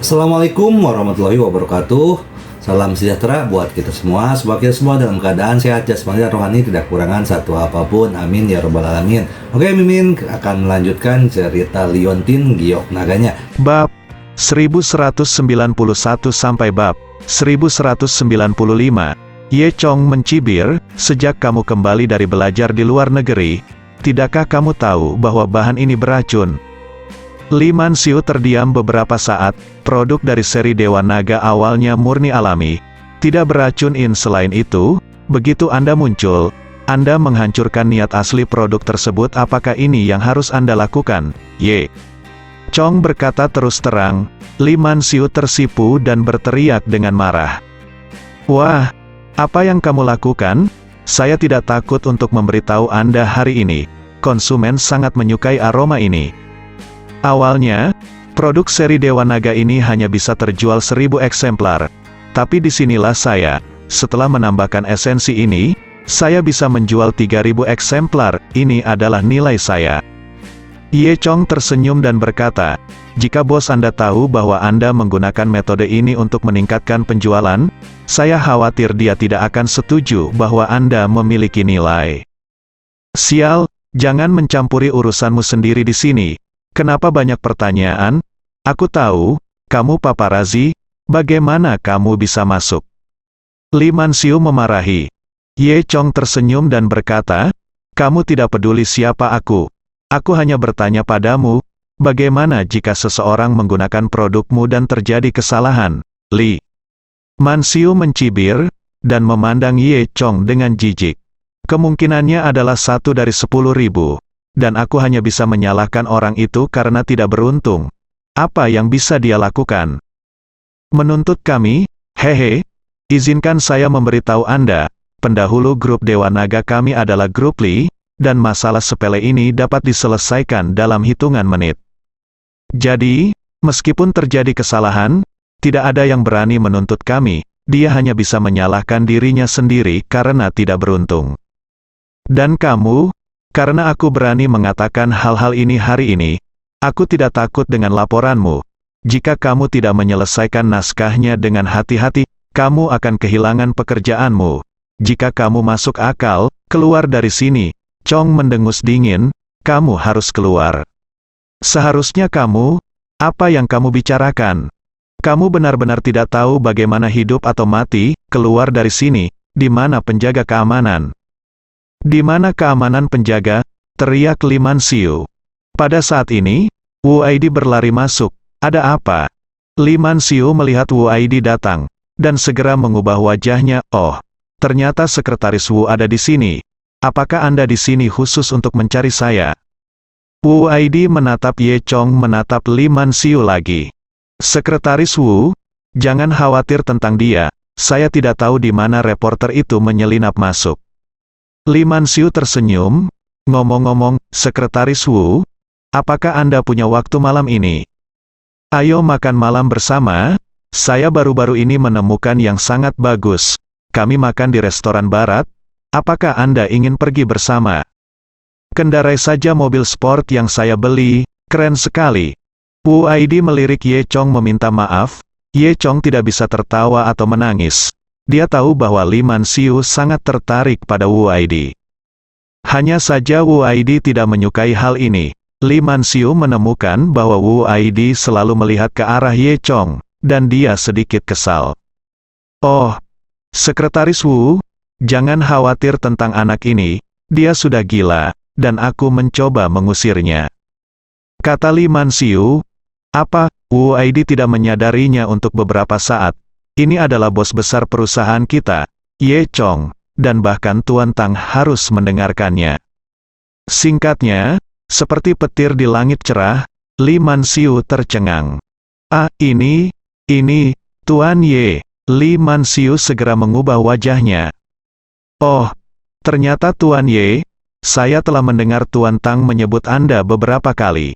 Assalamualaikum warahmatullahi wabarakatuh. Salam sejahtera buat kita semua. Semoga kita semua dalam keadaan sehat jasmani dan rohani, tidak kekurangan satu apapun. Amin ya robbal alamin. Oke, Mimin akan melanjutkan cerita Liontin Giok Naganya. Bab 1191 sampai bab 1195. Ye Chong mencibir, sejak kamu kembali dari belajar di luar negeri, tidakkah kamu tahu bahwa bahan ini beracun? Li Manxiu terdiam beberapa saat. Produk dari seri Dewa Naga awalnya murni alami, tidak beracun. Selain itu, begitu Anda muncul, Anda menghancurkan niat asli produk tersebut. Apakah ini yang harus Anda lakukan? Ye Chong berkata terus terang. Li Manxiu tersipu dan berteriak dengan marah. Wah, apa yang kamu lakukan? Saya tidak takut untuk memberitahu Anda hari ini. Konsumen sangat menyukai aroma ini. Awalnya, produk seri Dewa Naga ini hanya bisa terjual 1000 eksemplar. Tapi disinilah saya, setelah menambahkan esensi ini, saya bisa menjual 3000 eksemplar. Ini adalah nilai saya. Ye Chong tersenyum dan berkata, jika bos Anda tahu bahwa Anda menggunakan metode ini untuk meningkatkan penjualan, saya khawatir dia tidak akan setuju bahwa Anda memiliki nilai. Sial, jangan mencampuri urusanmu sendiri di sini. Kenapa banyak pertanyaan? Aku tahu, kamu paparazi, bagaimana kamu bisa masuk? Li Manxiu memarahi. Ye Chong tersenyum dan berkata, kamu tidak peduli siapa aku. Aku hanya bertanya padamu, bagaimana jika seseorang menggunakan produkmu dan terjadi kesalahan? Li Manxiu mencibir, dan memandang Ye Chong dengan jijik. Kemungkinannya adalah 1 dari 10.000. Dan aku hanya bisa menyalahkan orang itu karena tidak beruntung. Apa yang bisa dia lakukan? Menuntut kami? Hehe. Izinkan saya memberitahu Anda, pendahulu grup Dewa Naga kami adalah grup Li, dan masalah sepele ini dapat diselesaikan dalam hitungan menit. Jadi, meskipun terjadi kesalahan, tidak ada yang berani menuntut kami. Dia hanya bisa menyalahkan dirinya sendiri karena tidak beruntung. Dan kamu? Karena aku berani mengatakan hal-hal ini hari ini, aku tidak takut dengan laporanmu. Jika kamu tidak menyelesaikan naskahnya dengan hati-hati, kamu akan kehilangan pekerjaanmu. Jika kamu masuk akal, keluar dari sini. Chong mendengus dingin, kamu harus keluar. Seharusnya kamu, apa yang kamu bicarakan? Kamu benar-benar tidak tahu bagaimana hidup atau mati. Keluar dari sini. Di mana penjaga keamanan? Di mana keamanan penjaga? Teriak Li Manxiu. Pada saat ini, Wu Aidi berlari masuk. Ada apa? Li Manxiu melihat Wu Aidi datang, dan segera mengubah wajahnya. Oh, ternyata sekretaris Wu ada di sini. Apakah Anda di sini khusus untuk mencari saya? Wu Aidi menatap Ye Chong, menatap Li Manxiu lagi. Sekretaris Wu, jangan khawatir tentang dia. Saya tidak tahu di mana reporter itu menyelinap masuk. Li Manxiu tersenyum. Ngomong-ngomong, Sekretaris Wu, apakah Anda punya waktu malam ini? Ayo makan malam bersama. Saya baru-baru ini menemukan yang sangat bagus. Kami makan di restoran barat. Apakah Anda ingin pergi bersama? Kendarai saja mobil sport yang saya beli, keren sekali. Wu Aidi melirik Ye Chong meminta maaf. Ye Chong tidak bisa tertawa atau menangis. Dia tahu bahwa Li Manxiu sangat tertarik pada Wu Aidi. Hanya saja Wu Aidi tidak menyukai hal ini. Li Manxiu menemukan bahwa Wu Aidi selalu melihat ke arah Ye Chong, dan dia sedikit kesal. Oh, Sekretaris Wu, jangan khawatir tentang anak ini, dia sudah gila, dan aku mencoba mengusirnya. Kata Li Manxiu. Apa? Wu Aidi tidak menyadarinya untuk beberapa saat. Ini adalah bos besar perusahaan kita, Ye Chong, dan bahkan Tuan Tang harus mendengarkannya. Singkatnya, seperti petir di langit cerah, Li Manxiu tercengang. Ah, ini, Tuan Ye. Li Manxiu segera mengubah wajahnya. Oh, ternyata Tuan Ye, saya telah mendengar Tuan Tang menyebut Anda beberapa kali.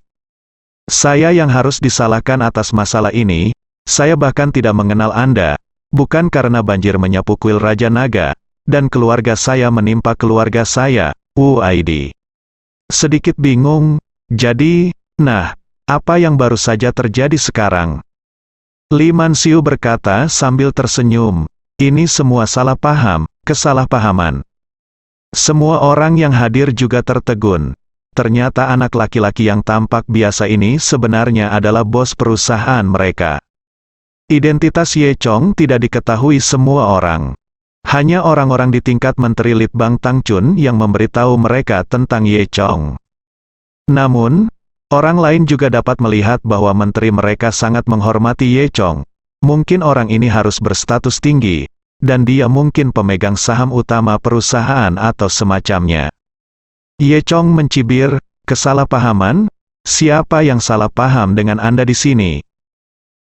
Saya yang harus disalahkan atas masalah ini. Saya bahkan tidak mengenal Anda, bukan karena banjir menyapu kuil Raja Naga, dan keluarga saya menimpa keluarga saya, Wu Aidi. Sedikit bingung, jadi, nah, apa yang baru saja terjadi sekarang? Li Manxiu berkata sambil tersenyum. Ini semua salah paham, kesalahpahaman. Semua orang yang hadir juga tertegun. Ternyata anak laki-laki yang tampak biasa ini sebenarnya adalah bos perusahaan mereka. Identitas Ye Chong tidak diketahui semua orang. Hanya orang-orang di tingkat Menteri Litbang Tang Chun yang memberitahu mereka tentang Ye Chong. Namun, orang lain juga dapat melihat bahwa menteri mereka sangat menghormati Ye Chong. Mungkin orang ini harus berstatus tinggi, dan dia mungkin pemegang saham utama perusahaan atau semacamnya. Ye Chong mencibir, kesalahpahaman? Siapa yang salah paham dengan Anda di sini?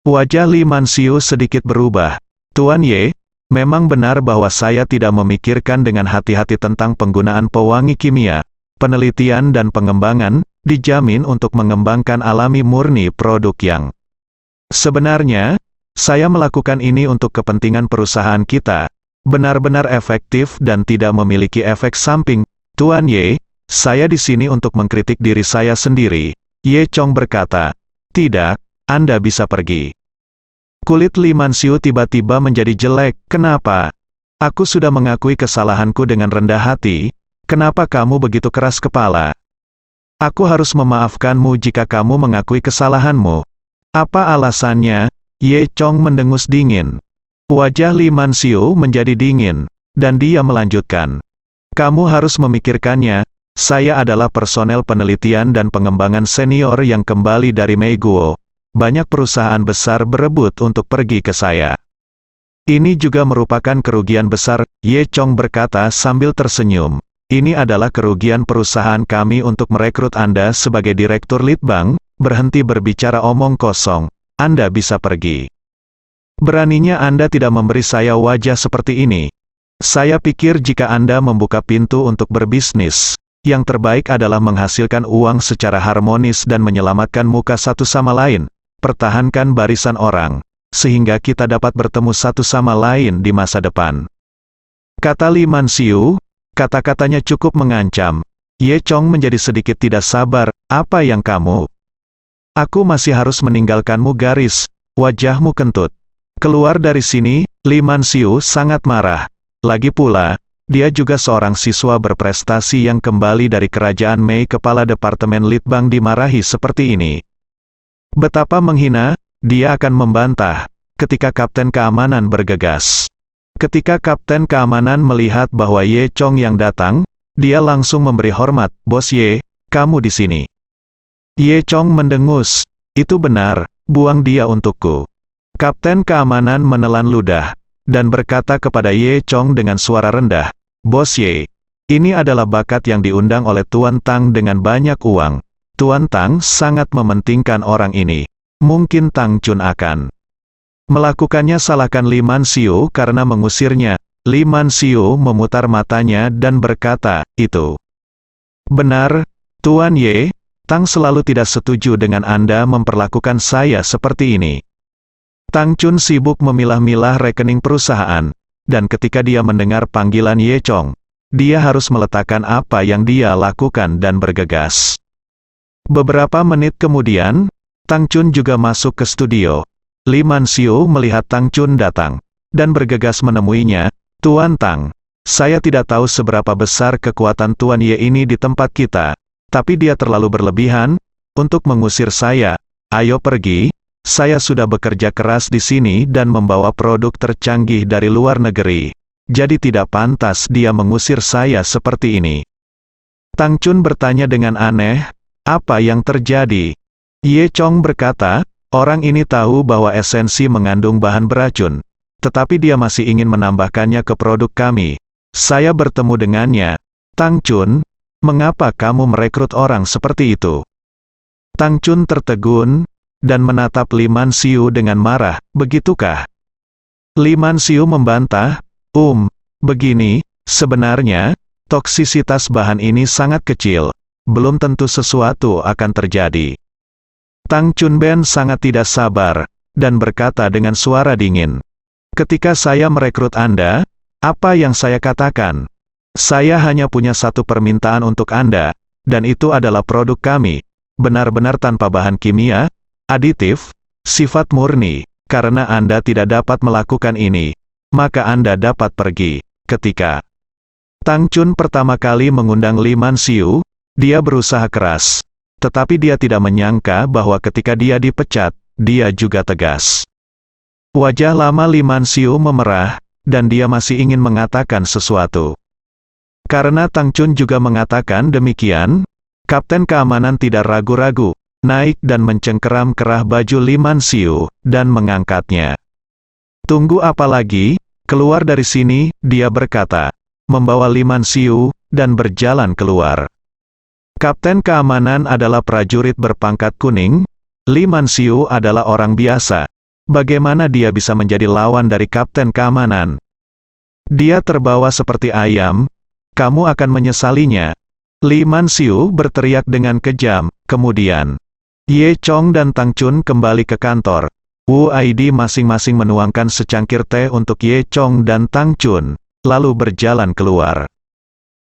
Wajah Li Manxiu sedikit berubah. Tuan Ye, memang benar bahwa saya tidak memikirkan dengan hati-hati tentang penggunaan pewangi kimia. Penelitian dan pengembangan dijamin untuk mengembangkan alami murni produk yang sebenarnya, saya melakukan ini untuk kepentingan perusahaan kita, benar-benar efektif dan tidak memiliki efek samping. Tuan Ye, saya di sini untuk mengkritik diri saya sendiri. Ye Chong berkata, tidak, Anda bisa pergi. Kulit Li Manxiu tiba-tiba menjadi jelek. Kenapa? Aku sudah mengakui kesalahanku dengan rendah hati. Kenapa kamu begitu keras kepala? Aku harus memaafkanmu jika kamu mengakui kesalahanmu. Apa alasannya? Ye Chong mendengus dingin. Wajah Li Manxiu menjadi dingin, dan dia melanjutkan. Kamu harus memikirkannya, saya adalah personel penelitian dan pengembangan senior yang kembali dari Meiguo. Banyak perusahaan besar berebut untuk pergi ke saya. Ini juga merupakan kerugian besar, Ye Chong berkata sambil tersenyum. Ini adalah kerugian perusahaan kami untuk merekrut Anda sebagai Direktur Litbang. Berhenti berbicara omong kosong. Anda bisa pergi. Beraninya Anda tidak memberi saya wajah seperti ini. Saya pikir jika Anda membuka pintu untuk berbisnis, yang terbaik adalah menghasilkan uang secara harmonis dan menyelamatkan muka satu sama lain. Pertahankan barisan orang, sehingga kita dapat bertemu satu sama lain di masa depan. Kata Li Manxiu. Kata-katanya cukup mengancam. Ye Chong menjadi sedikit tidak sabar. Apa yang kamu? Aku masih harus meninggalkanmu garis. Wajahmu kentut. Keluar dari sini. Li Manxiu sangat marah. Lagi pula, dia juga seorang siswa berprestasi yang kembali dari kerajaan Mei. Kepala Departemen Litbang dimarahi seperti ini. Betapa menghina, dia akan membantah, ketika Kapten Keamanan bergegas. Ketika Kapten Keamanan melihat bahwa Ye Chong yang datang, dia langsung memberi hormat. Bos Ye, kamu di sini. Ye Chong mendengus. Itu benar, buang dia untukku. Kapten Keamanan menelan ludah, dan berkata kepada Ye Chong dengan suara rendah, Bos Ye, ini adalah bakat yang diundang oleh Tuan Tang dengan banyak uang. Tuan Tang sangat mementingkan orang ini. Mungkin Tang Chun akan melakukannya. Salahkan Li Manxiu karena mengusirnya. Li Manxiu memutar matanya dan berkata, itu benar, Tuan Ye. Tang selalu tidak setuju dengan Anda memperlakukan saya seperti ini. Tang Chun sibuk memilah-milah rekening perusahaan, dan ketika dia mendengar panggilan Ye Chong, dia harus meletakkan apa yang dia lakukan dan bergegas. Beberapa menit kemudian, Tang Chun juga masuk ke studio. Li Manxiu melihat Tang Chun datang, dan bergegas menemuinya. Tuan Tang, saya tidak tahu seberapa besar kekuatan Tuan Ye ini di tempat kita, tapi dia terlalu berlebihan untuk mengusir saya. Ayo pergi, saya sudah bekerja keras di sini dan membawa produk tercanggih dari luar negeri. Jadi tidak pantas dia mengusir saya seperti ini. Tang Chun bertanya dengan aneh, apa yang terjadi? Ye Chong berkata, orang ini tahu bahwa esensi mengandung bahan beracun, tetapi dia masih ingin menambahkannya ke produk kami. Saya bertemu dengannya. Tang Chun, mengapa kamu merekrut orang seperti itu? Tang Chun tertegun, dan menatap Li Manxiu dengan marah, begitukah? Li Manxiu membantah, begini, sebenarnya, toksisitas bahan ini sangat kecil, belum tentu sesuatu akan terjadi. Tang Chunben sangat tidak sabar, dan berkata dengan suara dingin. Ketika saya merekrut Anda, apa yang saya katakan? Saya hanya punya satu permintaan untuk Anda, dan itu adalah produk kami, benar-benar tanpa bahan kimia, aditif, sifat murni, karena Anda tidak dapat melakukan ini, maka Anda dapat pergi. Ketika Tang Chun pertama kali mengundang Li Manxiu, dia berusaha keras. Tetapi dia tidak menyangka bahwa ketika dia dipecat, dia juga tegas. Wajah lama Li Manxiu memerah, dan dia masih ingin mengatakan sesuatu. Karena Tang Chun juga mengatakan demikian, Kapten Keamanan tidak ragu-ragu, naik dan mencengkeram kerah baju Li Manxiu, dan mengangkatnya. Tunggu apa lagi? Keluar dari sini, dia berkata, membawa Li Manxiu, dan berjalan keluar. Kapten Keamanan adalah prajurit berpangkat kuning, Li Manxiu adalah orang biasa. Bagaimana dia bisa menjadi lawan dari Kapten Keamanan? Dia terbawa seperti ayam, kamu akan menyesalinya. Li Manxiu berteriak dengan kejam, kemudian Ye Chong dan Tang Chun kembali ke kantor. Wu Aidi masing-masing menuangkan secangkir teh untuk Ye Chong dan Tang Chun, lalu berjalan keluar.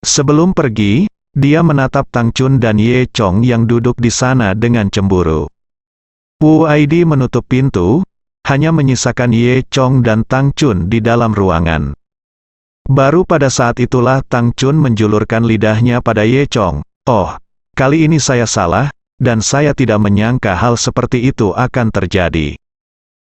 Sebelum pergi, dia menatap Tang Chun dan Ye Chong yang duduk di sana dengan cemburu. Wu Aidi menutup pintu, hanya menyisakan Ye Chong dan Tang Chun di dalam ruangan. Baru pada saat itulah Tang Chun menjulurkan lidahnya pada Ye Chong. Oh, kali ini saya salah, dan saya tidak menyangka hal seperti itu akan terjadi.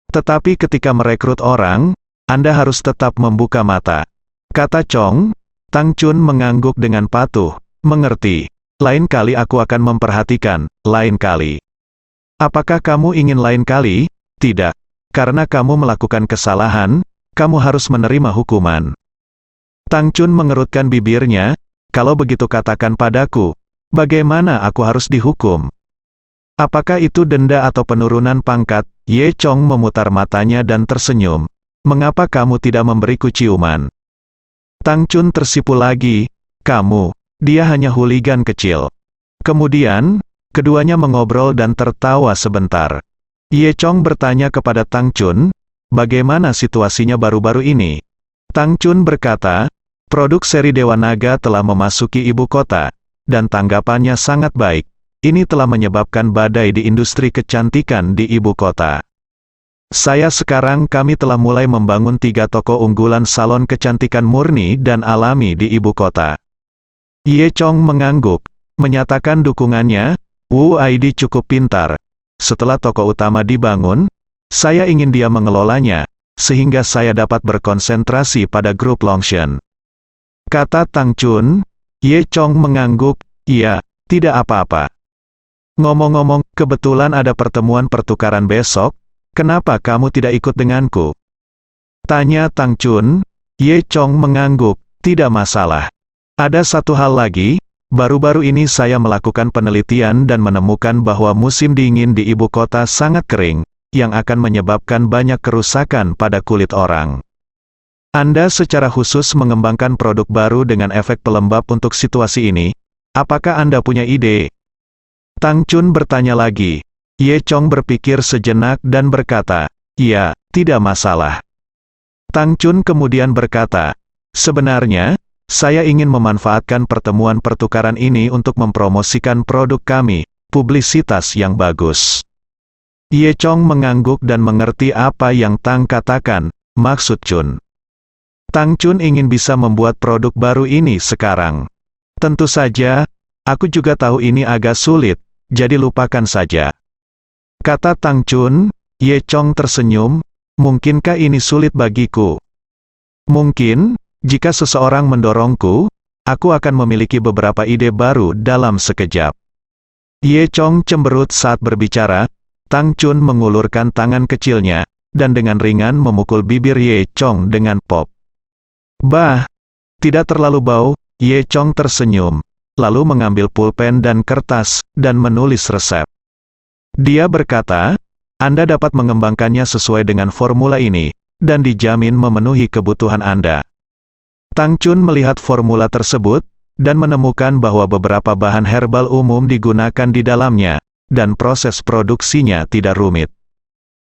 Tetapi ketika merekrut orang, Anda harus tetap membuka mata. Kata Chong. Tang Chun mengangguk dengan patuh. Mengerti. Lain kali aku akan memperhatikan, lain kali. Apakah kamu ingin lain kali? Tidak. Karena kamu melakukan kesalahan, kamu harus menerima hukuman. Tang Chun mengerutkan bibirnya, kalau begitu katakan padaku, bagaimana aku harus dihukum? Apakah itu denda atau penurunan pangkat? Ye Chong memutar matanya dan tersenyum. Mengapa kamu tidak memberiku ciuman? Tang Chun tersipu lagi, kamu. Dia hanya hooligan kecil. Kemudian, keduanya mengobrol dan tertawa sebentar. Ye Chong bertanya kepada Tang Chun, bagaimana situasinya baru-baru ini? Tang Chun berkata, produk seri Dewa Naga telah memasuki ibu kota, dan tanggapannya sangat baik. Ini telah menyebabkan badai di industri kecantikan di ibu kota. Kami telah mulai membangun 3 toko unggulan salon kecantikan murni dan alami di ibu kota. Ye Chong mengangguk, menyatakan dukungannya. Wu Aidi cukup pintar. Setelah toko utama dibangun, saya ingin dia mengelolanya, sehingga saya dapat berkonsentrasi pada grup Longshan. Kata Tang Chun. Ye Chong mengangguk, iya, tidak apa-apa. Ngomong-ngomong, kebetulan ada pertemuan pertukaran besok, kenapa kamu tidak ikut denganku? Tanya Tang Chun. Ye Chong mengangguk, tidak masalah. Ada satu hal lagi, baru-baru ini saya melakukan penelitian dan menemukan bahwa musim dingin di ibu kota sangat kering, yang akan menyebabkan banyak kerusakan pada kulit orang. Anda secara khusus mengembangkan produk baru dengan efek pelembab untuk situasi ini. Apakah Anda punya ide? Tang Chun bertanya lagi. Ye Chong berpikir sejenak dan berkata, iya, tidak masalah. Tang Chun kemudian berkata, sebenarnya, saya ingin memanfaatkan pertemuan pertukaran ini untuk mempromosikan produk kami, publisitas yang bagus. Ye Chong mengangguk dan mengerti apa yang Tang katakan, maksud Chun. Tang Chun ingin bisa membuat produk baru ini sekarang. Tentu saja, aku juga tahu ini agak sulit, jadi lupakan saja. Kata Tang Chun. Ye Chong tersenyum, mungkinkah ini sulit bagiku? Mungkin. Jika seseorang mendorongku, aku akan memiliki beberapa ide baru dalam sekejap. Ye Chong cemberut saat berbicara. Tang Chun mengulurkan tangan kecilnya, dan dengan ringan memukul bibir Ye Chong dengan pop. Bah, tidak terlalu bau. Ye Chong tersenyum, lalu mengambil pulpen dan kertas, dan menulis resep. Dia berkata, Anda dapat mengembangkannya sesuai dengan formula ini, dan dijamin memenuhi kebutuhan Anda. Tang Chun melihat formula tersebut, dan menemukan bahwa beberapa bahan herbal umum digunakan di dalamnya, dan proses produksinya tidak rumit.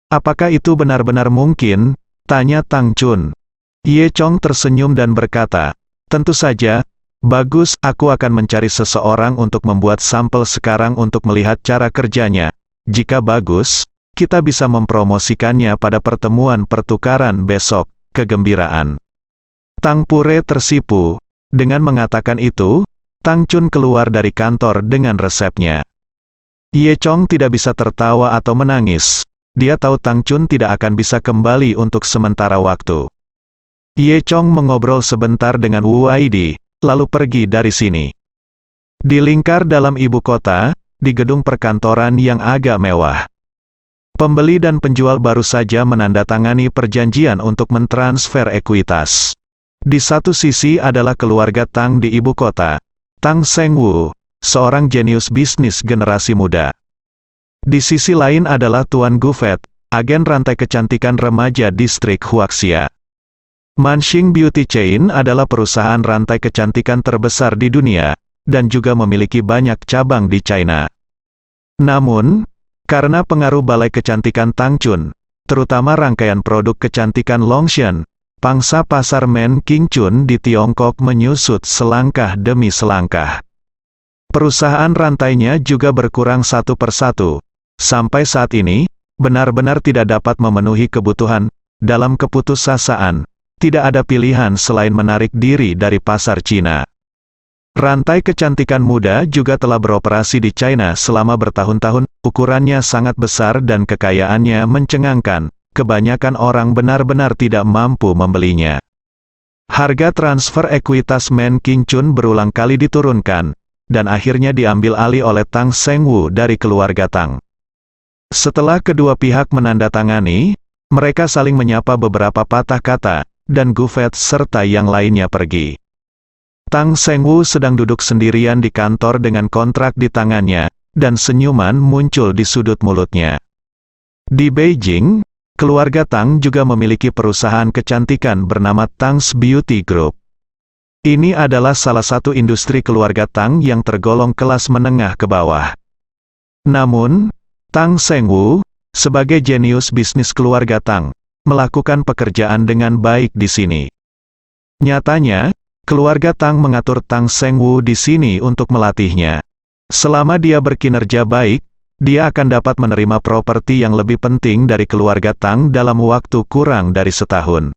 Apakah itu benar-benar mungkin? Tanya Tang Chun. Ye Chong tersenyum dan berkata, tentu saja, bagus, aku akan mencari seseorang untuk membuat sampel sekarang untuk melihat cara kerjanya. Jika bagus, kita bisa mempromosikannya pada pertemuan pertukaran besok. Kegembiraan. Tang Pure tersipu. Dengan mengatakan itu, Tang Chun keluar dari kantor dengan resepnya. Ye Chong tidak bisa tertawa atau menangis. Dia tahu Tang Chun tidak akan bisa kembali untuk sementara waktu. Ye Chong mengobrol sebentar dengan Wu Aidi, lalu pergi dari sini. Di lingkar dalam ibu kota, di gedung perkantoran yang agak mewah. Pembeli dan penjual baru saja menandatangani perjanjian untuk mentransfer ekuitas. Di satu sisi adalah keluarga Tang di ibu kota, Tang Sengwu, seorang jenius bisnis generasi muda. Di sisi lain adalah Tuan Gufet, agen rantai kecantikan remaja distrik Huaxia. Manxing Beauty Chain adalah perusahaan rantai kecantikan terbesar di dunia, dan juga memiliki banyak cabang di China. Namun, karena pengaruh balai kecantikan Tang Chun, terutama rangkaian produk kecantikan Longshan, pangsa pasar Men King Chun di Tiongkok menyusut selangkah demi selangkah. Perusahaan rantainya juga berkurang satu persatu. Sampai saat ini, benar-benar tidak dapat memenuhi kebutuhan. Dalam keputusasaan, tidak ada pilihan selain menarik diri dari pasar Cina. Rantai kecantikan muda juga telah beroperasi di China selama bertahun-tahun, ukurannya sangat besar dan kekayaannya mencengangkan, kebanyakan orang benar-benar tidak mampu membelinya. Harga transfer ekuitas Men King Chun berulang kali diturunkan, dan akhirnya diambil alih oleh Tang Sengwu dari keluarga Tang. Setelah kedua pihak menandatangani, mereka saling menyapa beberapa patah kata, dan Gufet serta yang lainnya pergi. Tang Sengwu sedang duduk sendirian di kantor dengan kontrak di tangannya, dan senyuman muncul di sudut mulutnya. Di Beijing, keluarga Tang juga memiliki perusahaan kecantikan bernama Tang's Beauty Group. Ini adalah salah satu industri keluarga Tang yang tergolong kelas menengah ke bawah. Namun, Tang Sengwu, sebagai jenius bisnis keluarga Tang, melakukan pekerjaan dengan baik di sini. Nyatanya, keluarga Tang mengatur Tang Sengwu di sini untuk melatihnya. Selama dia berkinerja baik, dia akan dapat menerima properti yang lebih penting dari keluarga Tang dalam waktu kurang dari setahun.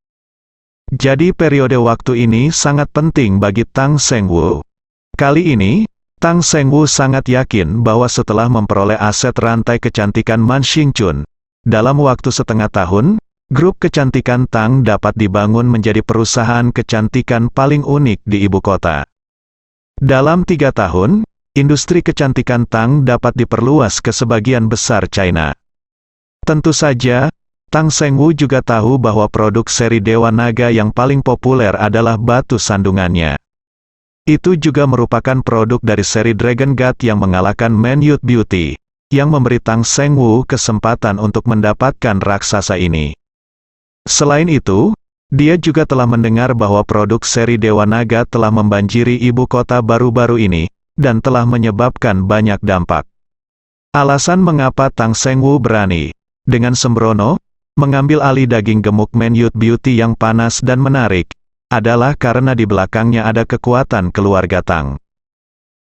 Jadi periode waktu ini sangat penting bagi Tang Sengwu. Kali ini, Tang Sengwu sangat yakin bahwa setelah memperoleh aset rantai kecantikan Manxing Chun, dalam waktu setengah tahun, grup kecantikan Tang dapat dibangun menjadi perusahaan kecantikan paling unik di ibu kota. Dalam 3 tahun, industri kecantikan Tang dapat diperluas ke sebagian besar China. Tentu saja, Tang Sengwu juga tahu bahwa produk seri Dewa Naga yang paling populer adalah batu sandungannya. Itu juga merupakan produk dari seri Dragon God yang mengalahkan Men Youth Beauty, yang memberi Tang Sengwu kesempatan untuk mendapatkan raksasa ini. Selain itu, dia juga telah mendengar bahwa produk seri Dewa Naga telah membanjiri ibu kota baru-baru ini, dan telah menyebabkan banyak dampak. Alasan mengapa Tang Sengwu berani, dengan sembrono, mengambil alih daging gemuk Men Youth Beauty yang panas dan menarik, adalah karena di belakangnya ada kekuatan keluarga Tang.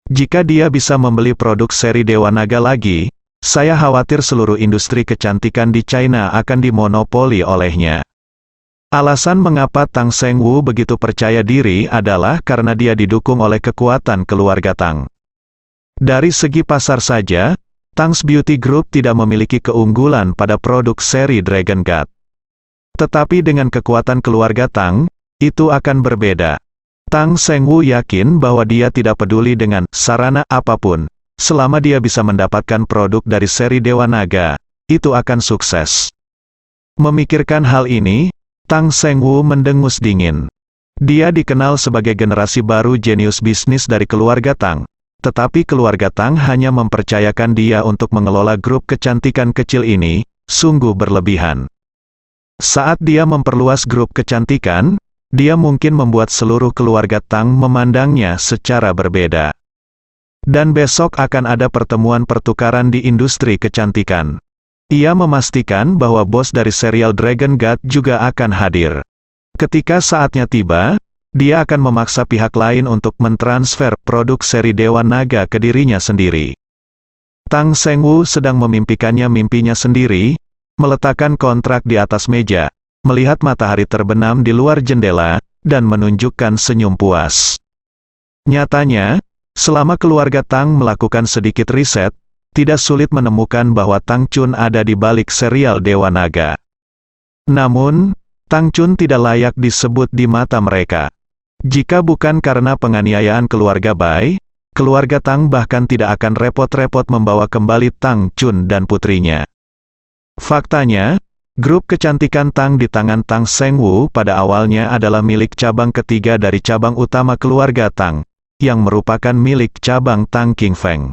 Jika dia bisa membeli produk seri Dewa Naga lagi, saya khawatir seluruh industri kecantikan di China akan dimonopoli olehnya. Alasan mengapa Tang Sengwu begitu percaya diri adalah karena dia didukung oleh kekuatan keluarga Tang. Dari segi pasar saja, Tang's Beauty Group tidak memiliki keunggulan pada produk seri Dragon God. Tetapi dengan kekuatan keluarga Tang, itu akan berbeda. Tang Sengwu yakin bahwa dia tidak peduli dengan sarana apapun, selama dia bisa mendapatkan produk dari seri Dewa Naga, itu akan sukses. Memikirkan hal ini, Tang Sengwu mendengus dingin. Dia dikenal sebagai generasi baru jenius bisnis dari keluarga Tang, tetapi keluarga Tang hanya mempercayakan dia untuk mengelola grup kecantikan kecil ini, sungguh berlebihan. Saat dia memperluas grup kecantikan, dia mungkin membuat seluruh keluarga Tang memandangnya secara berbeda. Dan besok akan ada pertemuan pertukaran di industri kecantikan. Ia memastikan bahwa bos dari serial Dragon God juga akan hadir. Ketika saatnya tiba, dia akan memaksa pihak lain untuk mentransfer produk seri Dewa Naga ke dirinya sendiri. Tang Sengwu sedang memimpikannya mimpinya sendiri, meletakkan kontrak di atas meja, melihat matahari terbenam di luar jendela, dan menunjukkan senyum puas. Nyatanya, selama keluarga Tang melakukan sedikit riset, tidak sulit menemukan bahwa Tang Chun ada di balik serial Dewa Naga. Namun, Tang Chun tidak layak disebut di mata mereka. Jika bukan karena penganiayaan keluarga Bai, keluarga Tang bahkan tidak akan repot-repot membawa kembali Tang Chun dan putrinya. Faktanya, grup kecantikan Tang di tangan Tang Sengwu pada awalnya adalah milik cabang ketiga dari cabang utama keluarga Tang, yang merupakan milik cabang Tang Qingfeng.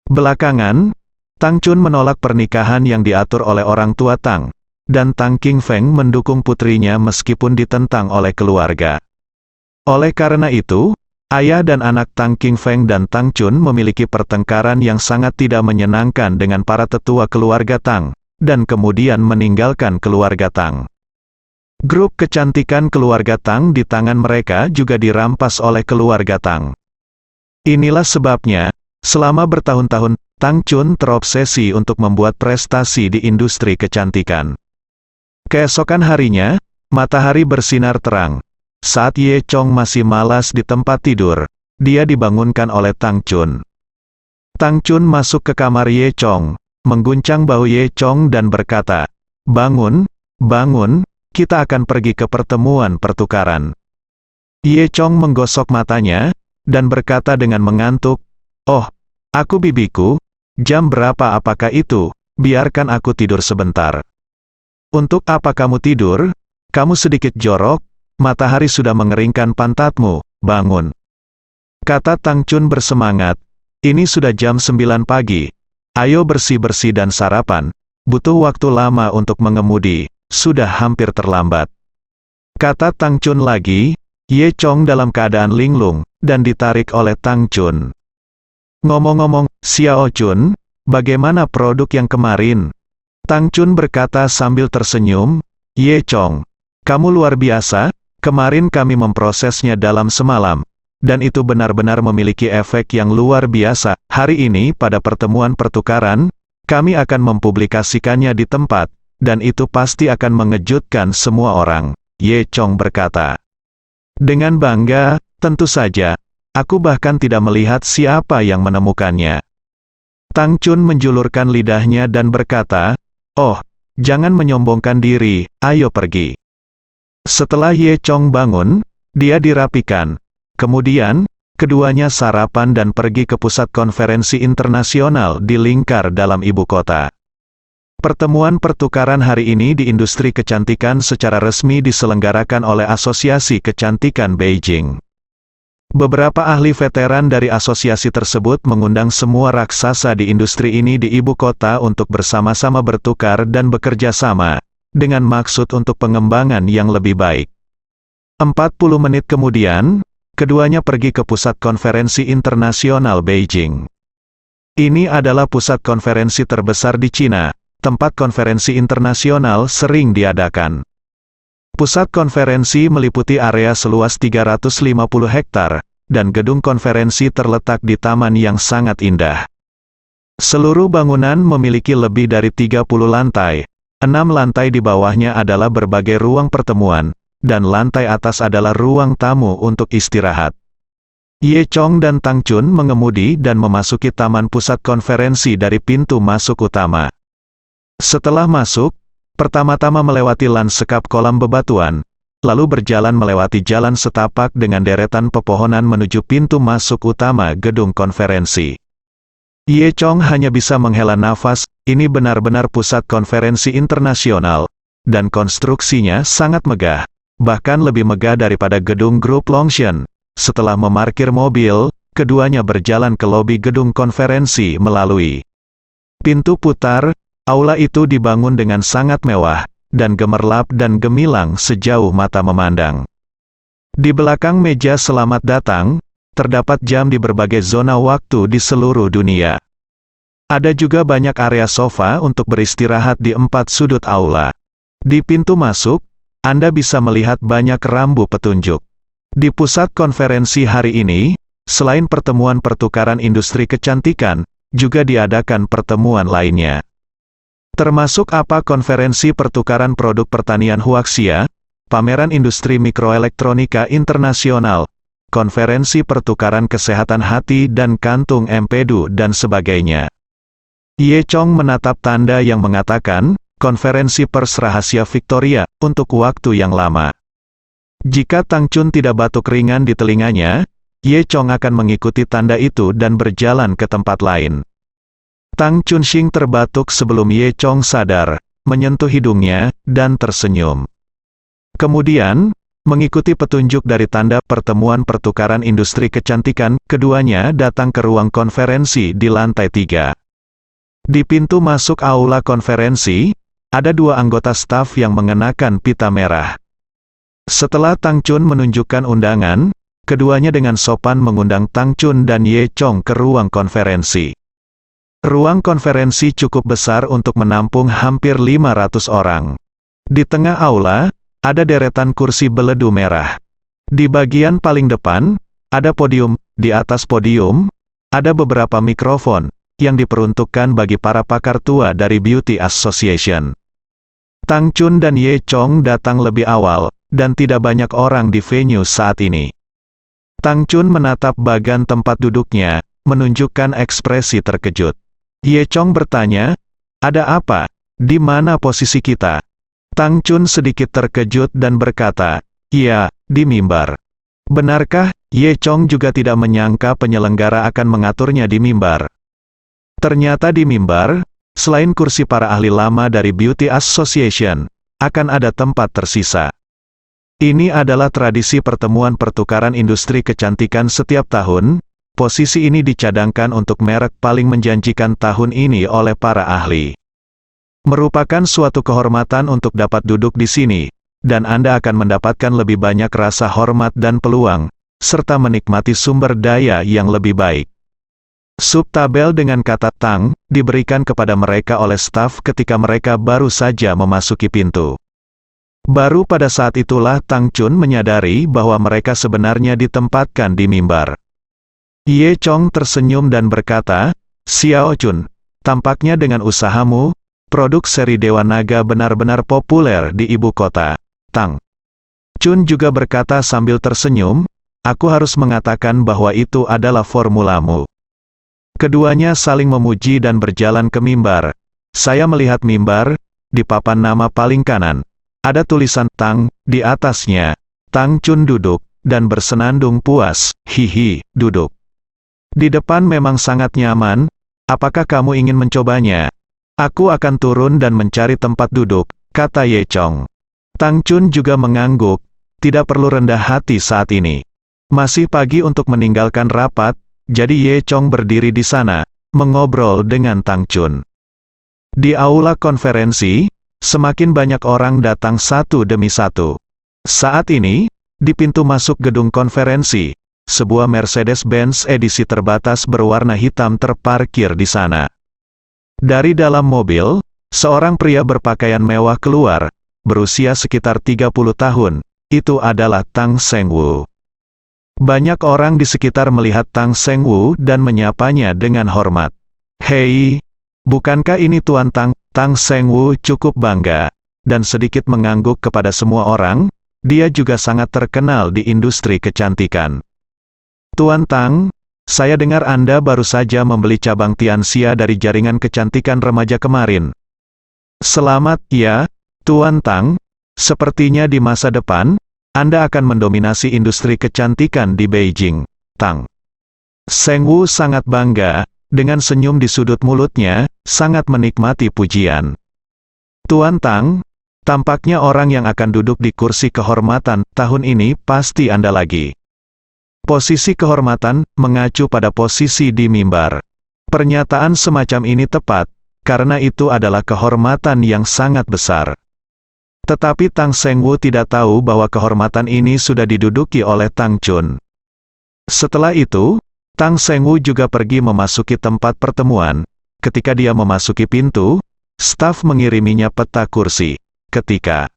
Belakangan, Tang Chun menolak pernikahan yang diatur oleh orang tua Tang, dan Tang Qingfeng mendukung putrinya meskipun ditentang oleh keluarga. Oleh karena itu, ayah dan anak Tang Qingfeng dan Tang Chun memiliki pertengkaran yang sangat tidak menyenangkan dengan para tetua keluarga Tang, dan kemudian meninggalkan keluarga Tang. Grup kecantikan keluarga Tang di tangan mereka juga dirampas oleh keluarga Tang. Inilah sebabnya, selama bertahun-tahun, Tang Chun terobsesi untuk membuat prestasi di industri kecantikan. Keesokan harinya, matahari bersinar terang. Saat Ye Chong masih malas di tempat tidur, dia dibangunkan oleh Tang Chun. Tang Chun masuk ke kamar Ye Chong, mengguncang bahu Ye Chong dan berkata, "Bangun, bangun, kita akan pergi ke pertemuan pertukaran." Ye Chong menggosok matanya, dan berkata dengan mengantuk, "Oh, aku bibiku, jam berapa apakah itu? Biarkan aku tidur sebentar." "Untuk apa kamu tidur? Kamu sedikit jorok, matahari sudah mengeringkan pantatmu, bangun." Kata Tang Chun bersemangat, "Ini sudah jam 9 pagi. Ayo bersih-bersih dan sarapan, butuh waktu lama untuk mengemudi, sudah hampir terlambat." Kata Tang Chun lagi, Ye Chong dalam keadaan linglung, dan ditarik oleh Tang Chun. "Ngomong-ngomong, Xiao Chun, bagaimana produk yang kemarin?" Tang Chun berkata sambil tersenyum, "Ye Chong, kamu luar biasa, kemarin kami memprosesnya dalam semalam, dan itu benar-benar memiliki efek yang luar biasa. Hari ini pada pertemuan pertukaran, kami akan mempublikasikannya di tempat, dan itu pasti akan mengejutkan semua orang," Ye Chong berkata. Dengan bangga, "Tentu saja, aku bahkan tidak melihat siapa yang menemukannya." Tang Chun menjulurkan lidahnya dan berkata, "Oh, jangan menyombongkan diri, ayo pergi." Setelah Ye Chong bangun, dia dirapikan. Kemudian, keduanya sarapan dan pergi ke pusat konferensi internasional di Lingkar dalam ibu kota. Pertemuan pertukaran hari ini di industri kecantikan secara resmi diselenggarakan oleh Asosiasi Kecantikan Beijing. Beberapa ahli veteran dari asosiasi tersebut mengundang semua raksasa di industri ini di ibu kota untuk bersama-sama bertukar dan bekerja sama, dengan maksud untuk pengembangan yang lebih baik. 40 menit kemudian, keduanya pergi ke pusat konferensi internasional Beijing. Ini adalah pusat konferensi terbesar di Cina, tempat konferensi internasional sering diadakan. Pusat konferensi meliputi area seluas 350 hektar, dan gedung konferensi terletak di taman yang sangat indah. Seluruh bangunan memiliki lebih dari 30 lantai, 6 lantai di bawahnya adalah berbagai ruang pertemuan, dan lantai atas adalah ruang tamu untuk istirahat. Ye Chong dan Tang Chun mengemudi dan memasuki taman pusat konferensi dari pintu masuk utama. Setelah masuk, pertama-tama melewati lanskap kolam bebatuan, lalu berjalan melewati jalan setapak dengan deretan pepohonan menuju pintu masuk utama gedung konferensi. Ye Chong hanya bisa menghela nafas, ini benar-benar pusat konferensi internasional, dan konstruksinya sangat megah, bahkan lebih megah daripada gedung Grup Longshan. Setelah memarkir mobil, keduanya berjalan ke lobi gedung konferensi melalui pintu putar. Aula itu dibangun dengan sangat mewah, dan gemerlap dan gemilang sejauh mata memandang. Di belakang meja selamat datang, terdapat jam di berbagai zona waktu di seluruh dunia. Ada juga banyak area sofa untuk beristirahat di 4 sudut aula. Di pintu masuk, Anda bisa melihat banyak rambu petunjuk. Di pusat konferensi hari ini, selain pertemuan pertukaran industri kecantikan, juga diadakan pertemuan lainnya. Termasuk apa konferensi pertukaran produk pertanian Huaxia, pameran industri mikroelektronika internasional, konferensi pertukaran kesehatan hati dan kantung empedu dan sebagainya. Ye Chong menatap tanda yang mengatakan, konferensi pers rahasia Victoria, untuk waktu yang lama. Jika Tang Chun tidak batuk ringan di telinganya, Ye Chong akan mengikuti tanda itu dan berjalan ke tempat lain. Tang Chun Xing terbatuk sebelum Ye Chong sadar, menyentuh hidungnya, dan tersenyum. Kemudian, mengikuti petunjuk dari tanda pertemuan pertukaran industri kecantikan, keduanya datang ke ruang konferensi di lantai 3. Di pintu masuk aula konferensi, ada 2 anggota staf yang mengenakan pita merah. Setelah Tang Chun menunjukkan undangan, keduanya dengan sopan mengundang Tang Chun dan Ye Chong ke ruang konferensi. Ruang konferensi cukup besar untuk menampung hampir 500 orang. Di tengah aula, ada deretan kursi beledu merah. Di bagian paling depan, ada podium. Di atas podium, ada beberapa mikrofon, yang diperuntukkan bagi para pakar tua dari Beauty Association. Tang Chun dan Ye Chong datang lebih awal, dan tidak banyak orang di venue saat ini. Tang Chun menatap bagan tempat duduknya, menunjukkan ekspresi terkejut. Ye Chong bertanya, "Ada apa? Di mana posisi kita?" Tang Chun sedikit terkejut dan berkata, "Iya, di mimbar." Benarkah? Ye Chong juga tidak menyangka penyelenggara akan mengaturnya di mimbar. Ternyata di mimbar, selain kursi para ahli lama dari Beauty Association, akan ada tempat tersisa. Ini adalah tradisi pertemuan pertukaran industri kecantikan setiap tahun. Posisi ini dicadangkan untuk merek paling menjanjikan tahun ini oleh para ahli. Merupakan suatu kehormatan untuk dapat duduk di sini, dan Anda akan mendapatkan lebih banyak rasa hormat dan peluang, serta menikmati sumber daya yang lebih baik. Subtabel dengan kata "Tang" diberikan kepada mereka oleh staf ketika mereka baru saja memasuki pintu. Baru pada saat itulah Tang Chun menyadari bahwa mereka sebenarnya ditempatkan di mimbar. Ye Chong tersenyum dan berkata, "Xiao Chun, tampaknya dengan usahamu, produk seri Dewa Naga benar-benar populer di ibu kota." Tang Chun juga berkata sambil tersenyum, "Aku harus mengatakan bahwa itu adalah formulamu." Keduanya saling memuji dan berjalan ke mimbar. Saya melihat mimbar, di papan nama paling kanan. Ada tulisan Tang, di atasnya. Tang Chun duduk, dan bersenandung puas, "Hihi, duduk." Di depan memang sangat nyaman, apakah kamu ingin mencobanya? Aku akan turun dan mencari tempat duduk, kata Ye Chong. Tang Chun juga mengangguk, tidak perlu rendah hati saat ini. Masih pagi untuk meninggalkan rapat, jadi Ye Chong berdiri di sana, mengobrol dengan Tang Chun. Di aula konferensi, semakin banyak orang datang satu demi satu. Saat ini, di pintu masuk gedung konferensi, sebuah Mercedes-Benz edisi terbatas berwarna hitam terparkir di sana. Dari dalam mobil, seorang pria berpakaian mewah keluar, berusia sekitar 30 tahun, itu adalah Tang Sengwu. Banyak orang di sekitar melihat Tang Sengwu dan menyapanya dengan hormat. "Hei, bukankah ini Tuan Tang?" Tang Sengwu cukup bangga, dan sedikit mengangguk kepada semua orang, dia juga sangat terkenal di industri kecantikan. "Tuan Tang, saya dengar Anda baru saja membeli cabang Tianxia dari jaringan kecantikan remaja kemarin." "Selamat, ya, Tuan Tang. Sepertinya di masa depan, Anda akan mendominasi industri kecantikan di Beijing." Tang Sengwu sangat bangga, dengan senyum di sudut mulutnya, sangat menikmati pujian. "Tuan Tang, tampaknya orang yang akan duduk di kursi kehormatan tahun ini pasti Anda lagi." Posisi kehormatan mengacu pada posisi di mimbar. Pernyataan semacam ini tepat, karena itu adalah kehormatan yang sangat besar. Tetapi Tang Sengwu tidak tahu bahwa kehormatan ini sudah diduduki oleh Tang Chun. Setelah itu, Tang Sengwu juga pergi memasuki tempat pertemuan. Ketika dia memasuki pintu, staf mengiriminya peta kursi. Ketika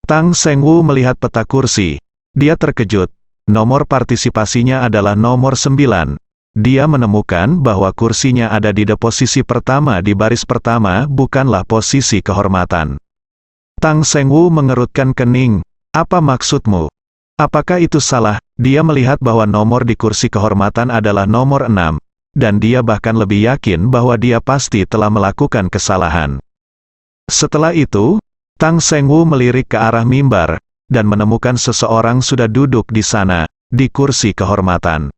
Tang Sengwu melihat peta kursi, dia terkejut. Nomor partisipasinya adalah nomor 9. dia menemukan bahwa kursinya ada di posisi pertama di baris pertama, bukanlah posisi kehormatan. Tang Sengwu mengerutkan kening. Apa maksudmu? Apakah itu salah? Dia melihat bahwa nomor di kursi kehormatan adalah nomor 6, dan dia bahkan lebih yakin bahwa dia pasti telah melakukan kesalahan. Setelah itu, Tang Sengwu melirik ke arah mimbar, dan menemukan seseorang sudah duduk di sana, di kursi kehormatan.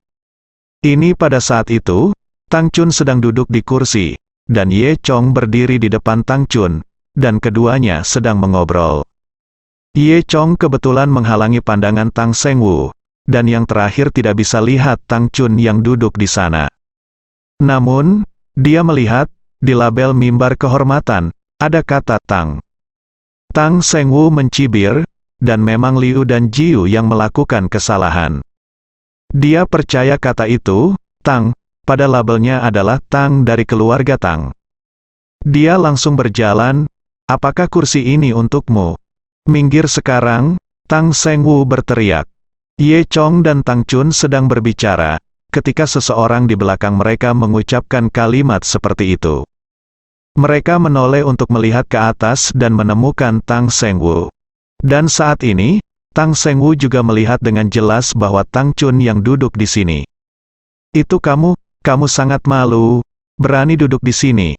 Ini pada saat itu, Tang Chun sedang duduk di kursi, dan Ye Chong berdiri di depan Tang Chun, dan keduanya sedang mengobrol. Ye Chong kebetulan menghalangi pandangan Tang Sengwu, dan yang terakhir tidak bisa lihat Tang Chun yang duduk di sana. Namun, dia melihat, di label mimbar kehormatan, ada kata Tang. Tang Sengwu mencibir, dan memang Liu dan Jiu yang melakukan kesalahan. Dia percaya kata itu, Tang, pada labelnya adalah Tang dari keluarga Tang. Dia langsung berjalan, apakah kursi ini untukmu? Minggir sekarang, Tang Sengwu berteriak. Ye Chong dan Tang Chun sedang berbicara, ketika seseorang di belakang mereka mengucapkan kalimat seperti itu. Mereka menoleh untuk melihat ke atas dan menemukan Tang Sengwu. Dan saat ini, Tang Sengwu juga melihat dengan jelas bahwa Tang Chun yang duduk di sini. Itu kamu sangat malu, berani duduk di sini.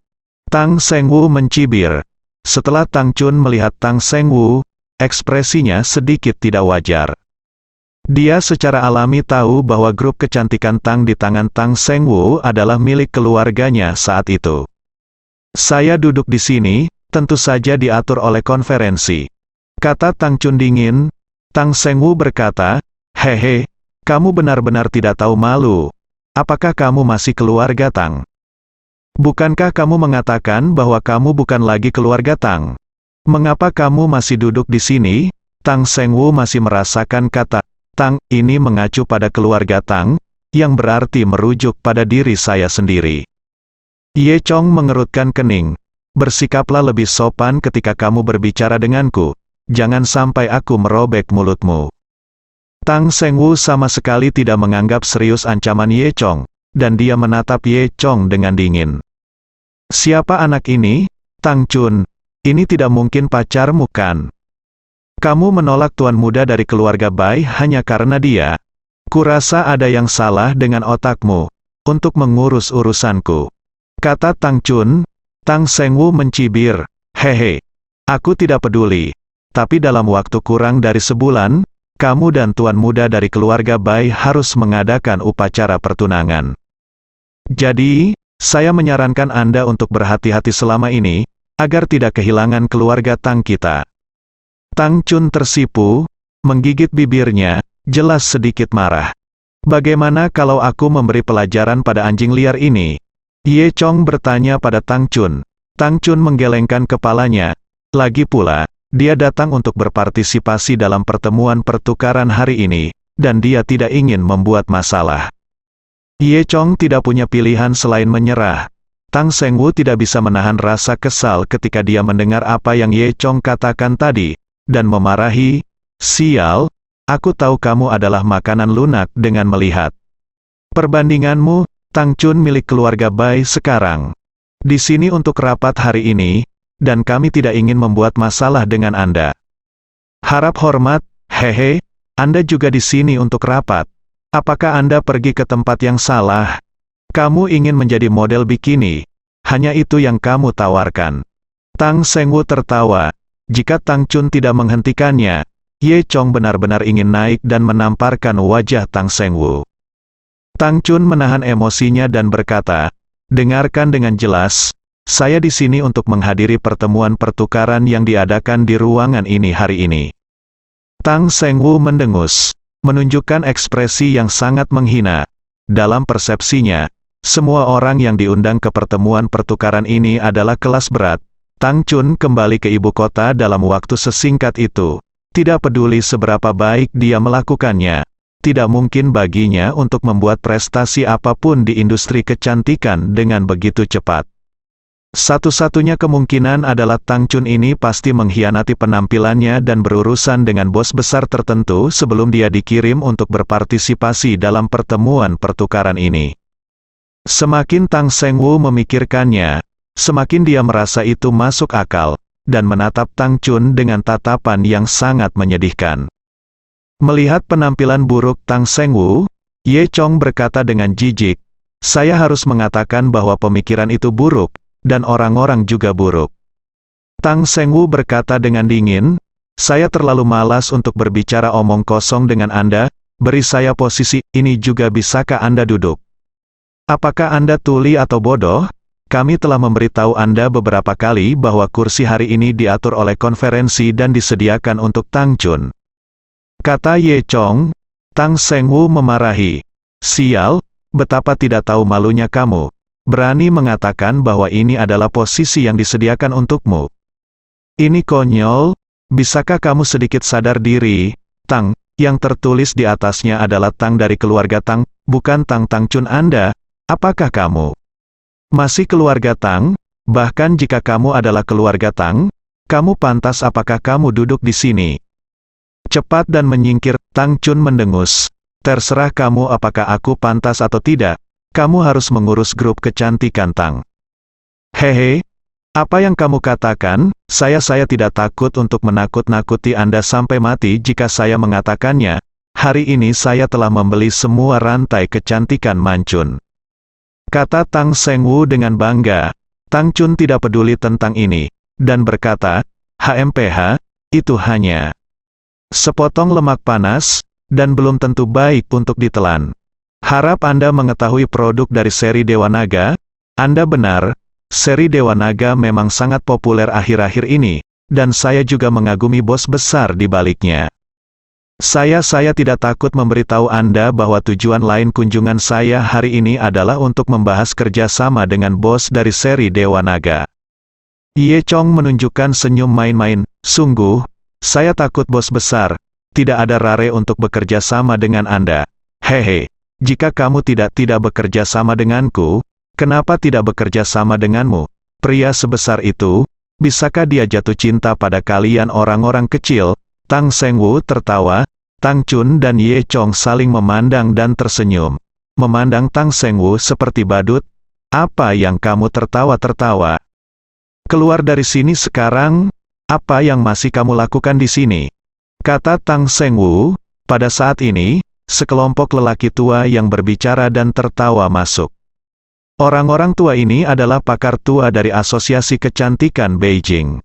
Tang Sengwu mencibir. Setelah Tang Chun melihat Tang Sengwu, ekspresinya sedikit tidak wajar. Dia secara alami tahu bahwa grup kecantikan Tang di tangan Tang Sengwu adalah milik keluarganya saat itu. Saya duduk di sini, tentu saja diatur oleh konferensi, kata Tang Chun dingin. Tang Sengwu berkata, hehe, kamu benar-benar tidak tahu malu. Apakah kamu masih keluarga Tang? Bukankah kamu mengatakan bahwa kamu bukan lagi keluarga Tang? Mengapa kamu masih duduk di sini? Tang Sengwu masih merasakan kata Tang ini mengacu pada keluarga Tang, yang berarti merujuk pada diri saya sendiri. Ye Chong mengerutkan kening. Bersikaplah lebih sopan ketika kamu berbicara denganku. Jangan sampai aku merobek mulutmu. Tang Sengwu sama sekali tidak menganggap serius ancaman Ye Chong, dan dia menatap Ye Chong dengan dingin. Siapa anak ini? Tang Chun, ini tidak mungkin pacarmu kan? Kamu menolak tuan muda dari keluarga Bai hanya karena dia. Kurasa ada yang salah dengan otakmu, untuk mengurus urusanku, kata Tang Chun. Tang Sengwu mencibir, hehe, aku tidak peduli. Tapi dalam waktu kurang dari sebulan, kamu dan tuan muda dari keluarga Bai harus mengadakan upacara pertunangan. Jadi, saya menyarankan Anda untuk berhati-hati selama ini, agar tidak kehilangan keluarga Tang kita. Tang Chun tersipu, menggigit bibirnya, jelas sedikit marah. Bagaimana kalau aku memberi pelajaran pada anjing liar ini? Ye Chong bertanya pada Tang Chun. Tang Chun menggelengkan kepalanya. Lagi pula, dia datang untuk berpartisipasi dalam pertemuan pertukaran hari ini, dan dia tidak ingin membuat masalah. Ye Chong tidak punya pilihan selain menyerah. Tang Sengwu tidak bisa menahan rasa kesal ketika dia mendengar apa yang Ye Chong katakan tadi, dan memarahi, sial, aku tahu kamu adalah makanan lunak dengan melihat perbandinganmu, Tang Chun milik keluarga Bai sekarang. Di sini untuk rapat hari ini, dan kami tidak ingin membuat masalah dengan Anda. Harap hormat, hehe, Anda juga di sini untuk rapat. Apakah Anda pergi ke tempat yang salah? Kamu ingin menjadi model bikini, hanya itu yang kamu tawarkan. Tang Sengwu tertawa. Jika Tang Chun tidak menghentikannya, Ye Chong benar-benar ingin naik dan menamparkan wajah Tang Sengwu. Tang Chun menahan emosinya dan berkata, dengarkan dengan jelas, saya di sini untuk menghadiri pertemuan pertukaran yang diadakan di ruangan ini hari ini. Tang Sengwu mendengus, menunjukkan ekspresi yang sangat menghina. Dalam persepsinya, semua orang yang diundang ke pertemuan pertukaran ini adalah kelas berat. Tang Chun kembali ke ibu kota dalam waktu sesingkat itu. Tidak peduli seberapa baik dia melakukannya, tidak mungkin baginya untuk membuat prestasi apapun di industri kecantikan dengan begitu cepat. Satu-satunya kemungkinan adalah Tang Chun ini pasti mengkhianati penampilannya dan berurusan dengan bos besar tertentu sebelum dia dikirim untuk berpartisipasi dalam pertemuan pertukaran ini. Semakin Tang Sengwu memikirkannya, semakin dia merasa itu masuk akal, dan menatap Tang Chun dengan tatapan yang sangat menyedihkan. Melihat penampilan buruk Tang Sengwu, Ye Chong berkata dengan jijik, "Saya harus mengatakan bahwa pemikiran itu buruk, dan orang-orang juga buruk." Tang Sengwu berkata dengan dingin, "Saya terlalu malas untuk berbicara omong kosong dengan Anda, beri saya posisi ini juga bisakah Anda duduk? Apakah Anda tuli atau bodoh? Kami telah memberitahu Anda beberapa kali bahwa kursi hari ini diatur oleh konferensi dan disediakan untuk Tang Chun." Kata Ye Chong. Tang Sengwu memarahi, "Sial, betapa tidak tahu malunya kamu. Berani mengatakan bahwa ini adalah posisi yang disediakan untukmu. Ini konyol, bisakah kamu sedikit sadar diri? Tang, yang tertulis di atasnya adalah Tang dari keluarga Tang, bukan Tang Chun Anda. Apakah kamu masih keluarga Tang? Bahkan jika kamu adalah keluarga Tang, kamu pantas apakah kamu duduk di sini?" Cepat dan menyingkir, Tang Chun mendengus. "Terserah kamu apakah aku pantas atau tidak, kamu harus mengurus grup kecantikan Tang." "Hehe, apa yang kamu katakan? Saya tidak takut untuk menakut-nakuti Anda sampai mati jika saya mengatakannya. Hari ini saya telah membeli semua rantai kecantikan Mancun," kata Tang Sengwu dengan bangga. Tang Chun tidak peduli tentang ini, dan berkata, "HMPH, itu hanya sepotong lemak panas, dan belum tentu baik untuk ditelan. Harap Anda mengetahui produk dari seri Dewa Naga." "Anda benar, seri Dewa Naga memang sangat populer akhir-akhir ini, dan saya juga mengagumi bos besar di baliknya. Saya tidak takut memberitahu Anda bahwa tujuan lain kunjungan saya hari ini adalah untuk membahas kerjasama dengan bos dari seri Dewa Naga." Ye Chong menunjukkan senyum main-main, "Sungguh, saya takut bos besar, tidak ada rare untuk bekerja sama dengan Anda. Hehe, jika kamu tidak bekerja sama denganku, kenapa tidak bekerja sama denganmu? Pria sebesar itu, bisakah dia jatuh cinta pada kalian orang-orang kecil?" Tang Sengwu tertawa. Tang Chun dan Ye Chong saling memandang dan tersenyum. Memandang Tang Sengwu seperti badut. "Apa yang kamu tertawa-tertawa? Keluar dari sini sekarang. Apa yang masih kamu lakukan di sini?" kata Tang Sengwu. Pada saat ini, sekelompok lelaki tua yang berbicara dan tertawa masuk. Orang-orang tua ini adalah pakar tua dari Asosiasi Kecantikan Beijing.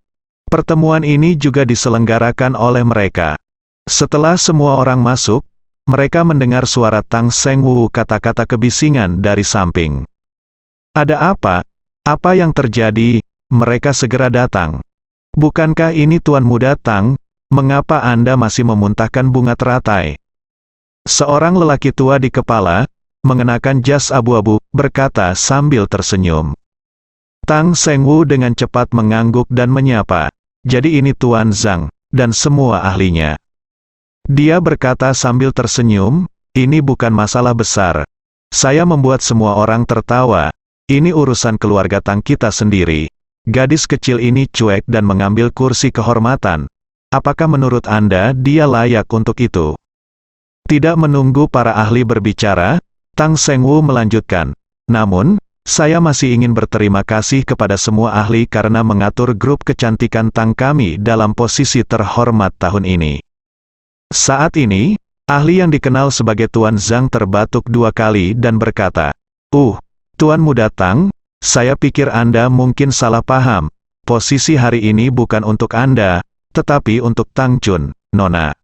Pertemuan ini juga diselenggarakan oleh mereka. Setelah semua orang masuk, mereka mendengar suara Tang Sengwu kata-kata kebisingan dari samping. "Ada apa? Apa yang terjadi?" Mereka segera datang. "Bukankah ini Tuan Muda Tang? Mengapa Anda masih memuntahkan bunga teratai?" Seorang lelaki tua di kepala, mengenakan jas abu-abu, berkata sambil tersenyum. Tang Sengwu dengan cepat mengangguk dan menyapa, "Jadi ini Tuan Zhang, dan semua ahlinya." Dia berkata sambil tersenyum, "Ini bukan masalah besar. Saya membuat semua orang tertawa. Ini urusan keluarga Tang kita sendiri. Gadis kecil ini cuek dan mengambil kursi kehormatan. Apakah menurut Anda dia layak untuk itu?" Tidak menunggu para ahli berbicara, Tang Sengwu melanjutkan, "Namun, saya masih ingin berterima kasih kepada semua ahli karena mengatur grup kecantikan Tang kami dalam posisi terhormat tahun ini." Saat ini, ahli yang dikenal sebagai Tuan Zhang terbatuk 2 kali dan berkata, Tuan Muda Tang, saya pikir Anda mungkin salah paham. Posisi hari ini bukan untuk Anda, tetapi untuk Tang Chun, Nona."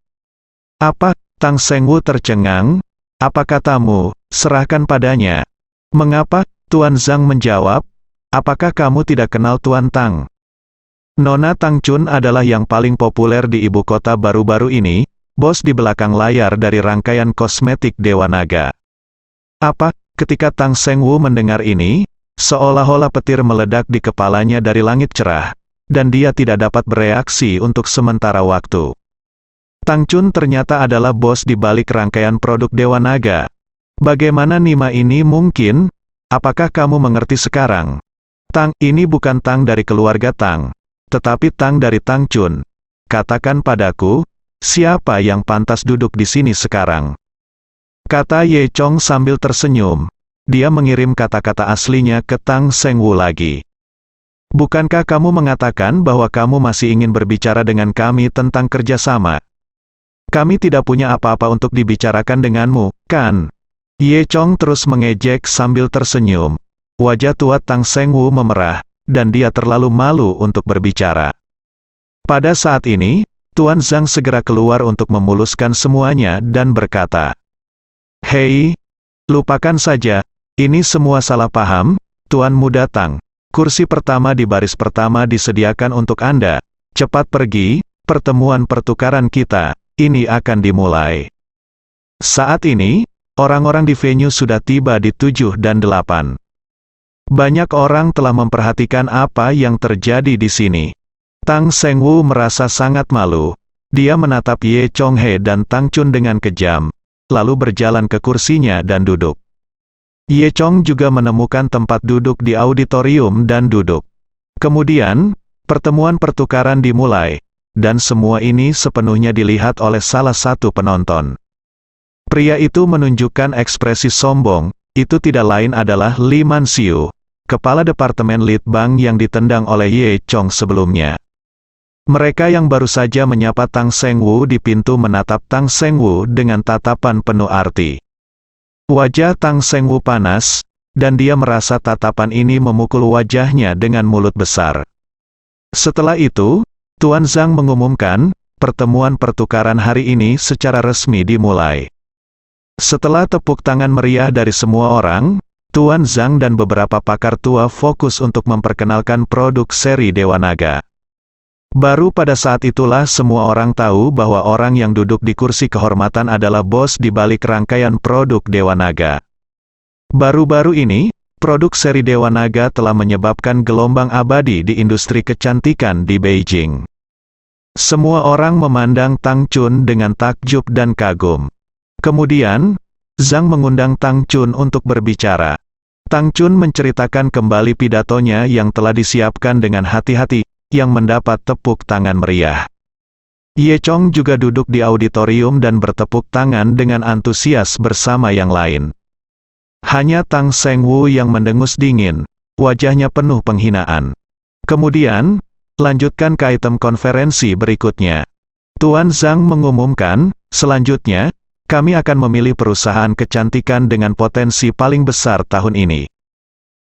"Apa?" Tang Sengwu tercengang. "Apa katamu? Serahkan padanya." "Mengapa?" Tuan Zhang menjawab. "Apakah kamu tidak kenal Tuan Tang? Nona Tang Chun adalah yang paling populer di ibu kota baru-baru ini, bos di belakang layar dari rangkaian kosmetik Dewa Naga." "Apa?" Ketika Tang Sengwu mendengar ini, seolah-olah petir meledak di kepalanya dari langit cerah, dan dia tidak dapat bereaksi untuk sementara waktu. Tang Chun ternyata adalah bos di balik rangkaian produk Dewa Naga. Bagaimana Nima ini mungkin? Apakah kamu mengerti sekarang? Tang, ini bukan Tang dari keluarga Tang, tetapi Tang dari Tang Chun. Katakan padaku, siapa yang pantas duduk di sini sekarang?" Kata Ye Chong sambil tersenyum. dia mengirim kata-kata aslinya ke Tang Sengwu lagi. Bukankah kamu mengatakan bahwa kamu masih ingin berbicara dengan kami tentang kerjasama? Kami tidak punya apa-apa untuk dibicarakan denganmu, kan? Ye Chong terus mengejek sambil tersenyum. Wajah tua Tang Sengwu memerah, dan dia terlalu malu untuk berbicara. Pada saat ini, Tuan Zhang segera keluar untuk memuluskan semuanya dan berkata, "Hei, lupakan saja, ini semua salah paham, Tuan Muda Tang. Kursi pertama di baris pertama disediakan untuk Anda. Cepat pergi, pertemuan pertukaran kita, ini akan dimulai." Saat ini, orang-orang di venue sudah tiba di 7 dan 8. Banyak orang telah memperhatikan apa yang terjadi di sini. Tang Sengwu merasa sangat malu. Dia menatap Ye Chonghe dan Tang Chun dengan kejam, lalu berjalan ke kursinya dan duduk. Ye Chong juga menemukan tempat duduk di auditorium dan duduk. Kemudian, pertemuan pertukaran dimulai, dan semua ini sepenuhnya dilihat oleh salah satu penonton. Pria itu menunjukkan ekspresi sombong, itu tidak lain adalah Li Manxiu, kepala Departemen Lead Bank yang ditendang oleh Ye Chong sebelumnya. Mereka yang baru saja menyapa Tang Sengwu di pintu menatap Tang Sengwu dengan tatapan penuh arti. Wajah Tang Sengwu panas, dan dia merasa tatapan ini memukul wajahnya dengan mulut besar. Setelah itu, Tuan Zhang mengumumkan, pertemuan pertukaran hari ini secara resmi dimulai. Setelah tepuk tangan meriah dari semua orang, Tuan Zhang dan beberapa pakar tua fokus untuk memperkenalkan produk seri Dewa Naga. Baru pada saat itulah semua orang tahu bahwa orang yang duduk di kursi kehormatan adalah bos di balik rangkaian produk Dewa Naga. Baru-baru ini, produk seri Dewa Naga telah menyebabkan gelombang abadi di industri kecantikan di Beijing. Semua orang memandang Tang Chun dengan takjub dan kagum. Kemudian, Zhang mengundang Tang Chun untuk berbicara. Tang Chun menceritakan kembali pidatonya yang telah disiapkan dengan hati-hati, yang mendapat tepuk tangan meriah. Ye Chong juga duduk di auditorium dan bertepuk tangan dengan antusias bersama yang lain. Hanya Tang Sengwu yang mendengus dingin, wajahnya penuh penghinaan. Kemudian, lanjutkan ke item konferensi berikutnya. Tuan Zhang mengumumkan, selanjutnya, kami akan memilih perusahaan kecantikan dengan potensi paling besar tahun ini.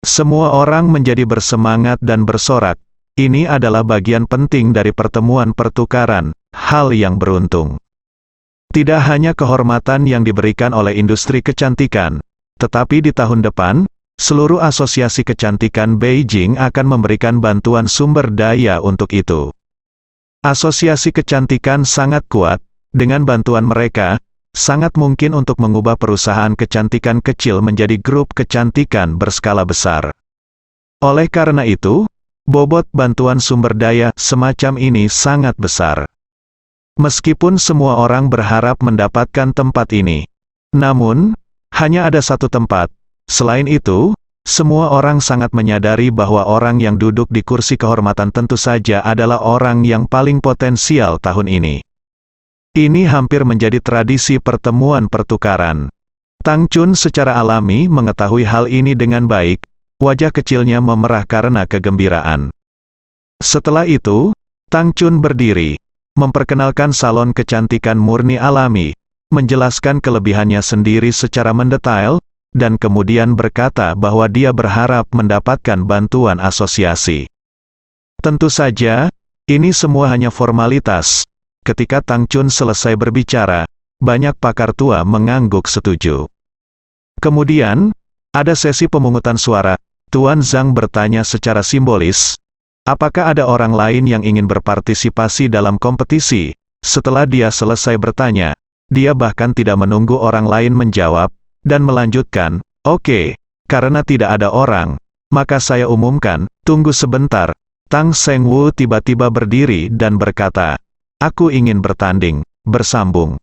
Semua orang menjadi bersemangat dan bersorak. Ini adalah bagian penting dari pertemuan pertukaran, hal yang beruntung. Tidak hanya kehormatan yang diberikan oleh industri kecantikan, tetapi di tahun depan, seluruh asosiasi kecantikan Beijing akan memberikan bantuan sumber daya untuk itu. Asosiasi kecantikan sangat kuat, dengan bantuan mereka, sangat mungkin untuk mengubah perusahaan kecantikan kecil menjadi grup kecantikan berskala besar. Oleh karena itu, bobot bantuan sumber daya semacam ini sangat besar. Meskipun semua orang berharap mendapatkan tempat ini, namun, hanya ada satu tempat. Selain itu, semua orang sangat menyadari bahwa orang yang duduk di kursi kehormatan tentu saja adalah orang yang paling potensial tahun ini. Ini hampir menjadi tradisi pertemuan pertukaran. Tang Chun secara alami mengetahui hal ini dengan baik. Wajah kecilnya memerah karena kegembiraan. Setelah itu, Tang Chun berdiri, memperkenalkan salon kecantikan murni alami, menjelaskan kelebihannya sendiri secara mendetail, dan kemudian berkata bahwa dia berharap mendapatkan bantuan asosiasi. Tentu saja, ini semua hanya formalitas. Ketika Tang Chun selesai berbicara, banyak pakar tua mengangguk setuju. Kemudian, ada sesi pemungutan suara. Tuan Zhang bertanya secara simbolis, apakah ada orang lain yang ingin berpartisipasi dalam kompetisi? Setelah dia selesai bertanya, dia bahkan tidak menunggu orang lain menjawab, dan melanjutkan, "Oke, karena tidak ada orang, maka saya umumkan, tunggu sebentar." Tang Sengwu tiba-tiba berdiri dan berkata, "Aku ingin bertanding." Bersambung.